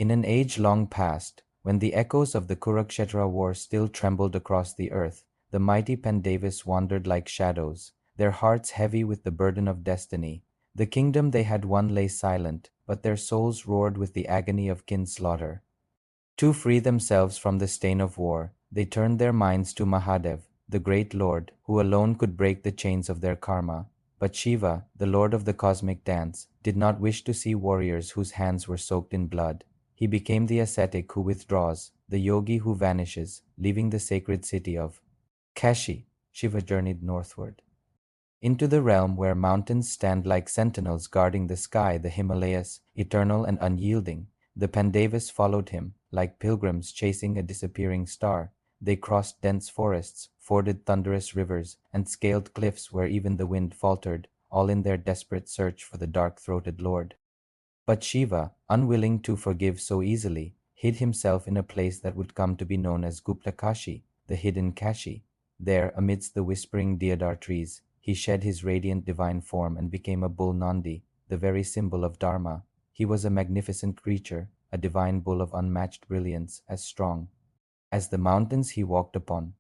In an age long past, when the echoes of the Kurukshetra war still trembled across the earth, the mighty Pandavas wandered like shadows, their hearts heavy with the burden of destiny. The kingdom they had won lay silent, but their souls roared with the agony of kin slaughter. To free themselves from the stain of war, they turned their minds to Mahadev, the great Lord, who alone could break the chains of their karma. But Shiva, the Lord of the cosmic dance, did not wish to see warriors whose hands were soaked in blood. He became the ascetic who withdraws, the yogi who vanishes, leaving the sacred city of Kashi. Shiva journeyed northward into the realm where mountains stand like sentinels guarding the sky, the Himalayas, eternal and unyielding. The Pandavas followed him, like pilgrims chasing a disappearing star. They crossed dense forests, forded thunderous rivers, and scaled cliffs where even the wind faltered, all in their desperate search for the dark-throated Lord. But Shiva, unwilling to forgive so easily, hid himself in a place that would come to be known as Gupta Kashi, the hidden Kashi. There, amidst the whispering deodar trees, he shed his radiant divine form and became a bull Nandi, the very symbol of Dharma. He was a magnificent creature, a divine bull of unmatched brilliance, as strong as the mountains he walked upon.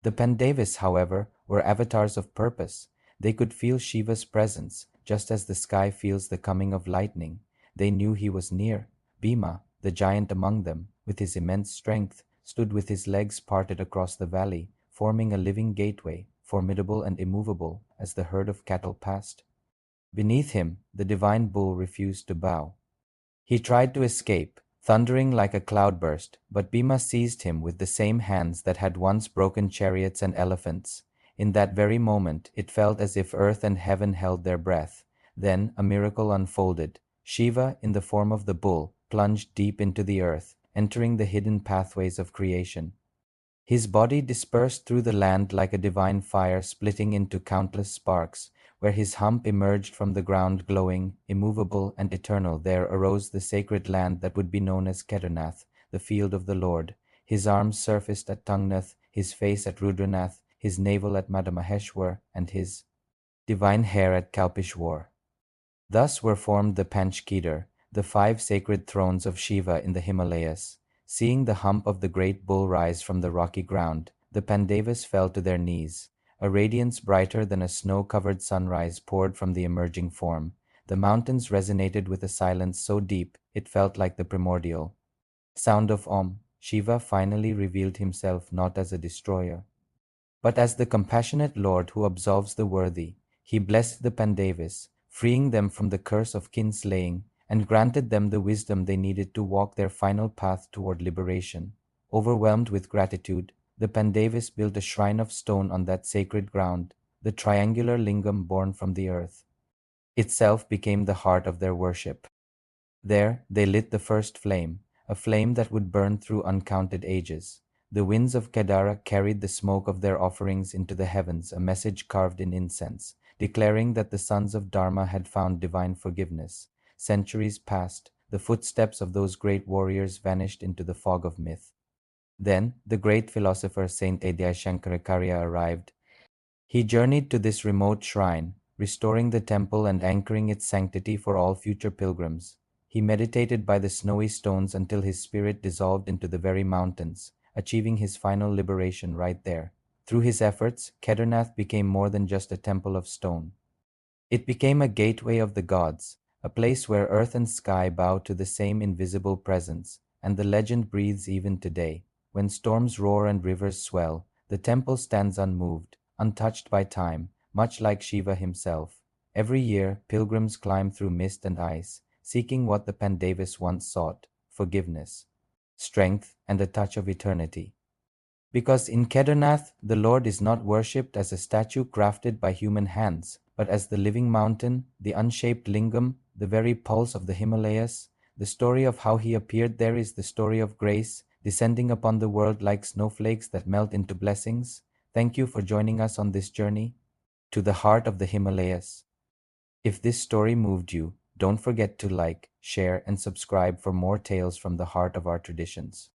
The Pandavas, however, were avatars of purpose. They could feel Shiva's presence, just as the sky feels the coming of lightning. They knew he was near. Bhima, the giant among them, with his immense strength, stood with his legs parted across the valley, forming a living gateway, formidable and immovable as the herd of cattle passed. Beneath him, the divine bull refused to bow. He tried to escape, thundering like a cloudburst, but Bhima seized him with the same hands that had once broken chariots and elephants. In that very moment, it felt as if earth and heaven held their breath. Then a miracle unfolded. Shiva, in the form of the bull, plunged deep into the earth, entering the hidden pathways of creation. His body dispersed through the land like a divine fire splitting into countless sparks. Where his hump emerged from the ground glowing, immovable and eternal, there arose the sacred land that would be known as Kedarnath, the field of the Lord. His arms surfaced at Tungnath, his face at Rudranath, his navel at Madamaheshwar, and his divine hair at Kalpishwar. Thus were formed the Panch Kedar, the 5 sacred thrones of Shiva in the Himalayas. Seeing the hump of the great bull rise from the rocky ground, the Pandavas fell to their knees. A radiance brighter than a snow-covered sunrise poured from the emerging form. The mountains resonated with a silence so deep it felt like the primordial sound of Om. Shiva finally revealed himself not as a destroyer, but as the compassionate Lord who absolves the worthy. He blessed the Pandavas, freeing them from the curse of kin-slaying, and granted them the wisdom they needed to walk their final path toward liberation. Overwhelmed with gratitude, the Pandavas built a shrine of stone on that sacred ground. The triangular lingam born from the earth itself became the heart of their worship. There they lit the first flame, a flame that would burn through uncounted ages. The winds of Kedara carried the smoke of their offerings into the heavens, a message carved in incense, declaring that the sons of Dharma had found divine forgiveness. Centuries passed, the footsteps of those great warriors vanished into the fog of myth. Then the great philosopher Saint Shankaracharya arrived. He journeyed to this remote shrine, restoring the temple and anchoring its sanctity for all future pilgrims. He meditated by the snowy stones until his spirit dissolved into the very mountains, achieving his final liberation right there. Through his efforts, Kedarnath became more than just a temple of stone. It became a gateway of the gods, a place where earth and sky bow to the same invisible presence, and the legend breathes even today. When storms roar and rivers swell, the temple stands unmoved, untouched by time, much like Shiva himself. Every year, pilgrims climb through mist and ice, seeking what the Pandavas once sought: forgiveness, strength, and a touch of eternity. Because in Kedarnath, the Lord is not worshipped as a statue crafted by human hands, but as the living mountain, the unshaped lingam, the very pulse of the Himalayas. The story of how he appeared there is the story of grace, descending upon the world like snowflakes that melt into blessings. Thank you for joining us on this journey to the heart of the Himalayas. If this story moved you, don't forget to like, share, and subscribe for more tales from the heart of our traditions.